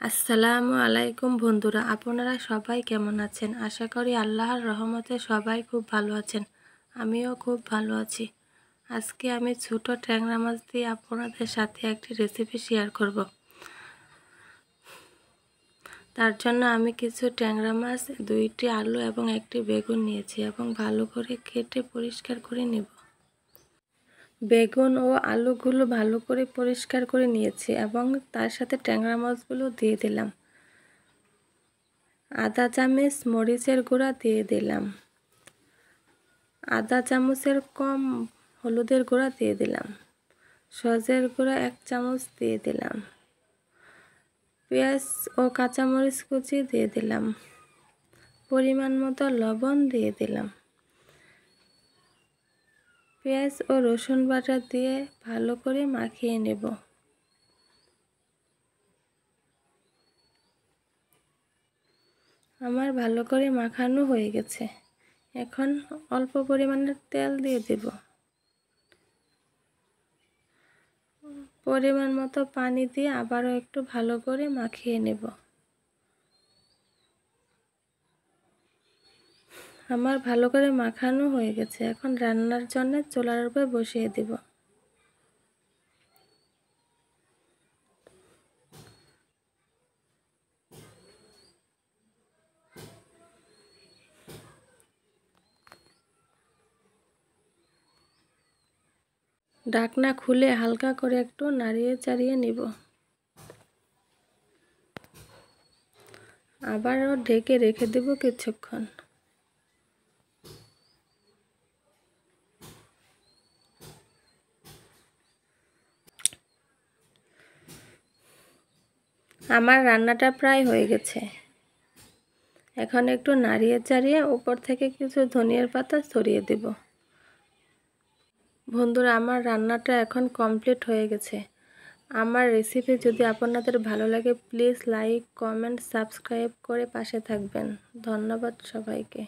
আসসালামু আলাইকুম বন্ধুরা, আপনারা সবাই কেমন আছেন? আশা করি আল্লাহর রহমতে সবাই খুব ভালো আছেন। আমিও খুব ভালো আছি। আজকে আমি ছোট ট্যাংরা মাছ দিয়ে আপনাদের সাথে একটি রেসিপি শেয়ার করব। তার জন্য আমি কিছু ট্যাংরা মাছ, 2টি আলু এবং একটি বেগুন নিয়েছি এবং ভালো করে কেটে পরিষ্কার করে নেব। বেগুন ও আলুগুলো ভালো করে পরিষ্কার করে নিয়েছি এবং তার সাথে ট্যাংরা মাছগুলো দিয়ে দিলাম। আধা চামচ মরিচের গুঁড়া দিয়ে দিলাম। আধা চামচের কম হলুদের গুঁড়া দিয়ে দিলাম। সজের গুঁড়া 1 চামচ দিয়ে দিলাম। পেঁয়াজ ও কাঁচামরিচ কুচি দিয়ে দিলাম। পরিমাণ মতো লবণ দিয়ে দিলাম। পেঁয়াজ ও রসুন বাটা দিয়ে ভালো করে মাখিয়ে নেব। আমার ভালো করে মাখানো হয়ে গেছে। এখন অল্প পরিমাণের তেল দিয়ে দেব। পরিমাণ মতো পানি দিয়ে আবারও একটু ভালো করে মাখিয়ে নেব। আমার ভালো করে মাখানো হয়ে গেছে। এখন রান্নার জন্য চুলার উপর বসিয়ে দেব। ঢাকনা খুলে হালকা করে একটু নাড়িয়ে চাড়িয়ে নিব। আবারও ঢেকে রেখে দেব কিছুক্ষণ। আমার রান্নাটা প্রায় হয়ে গেছে। এখন একটু নাড়িয়ে চাড়িয়ে উপর থেকে কিছু ধনিয়ার পাতা ছড়িয়ে দেব। বন্ধুরা, আমার রান্নাটা এখন কমপ্লিট হয়ে গেছে। আমার রেসিপি যদি আপনাদের ভালো লাগে, প্লিজ লাইক, কমেন্ট, সাবস্ক্রাইব করে পাশে থাকবেন। ধন্যবাদ সবাইকে।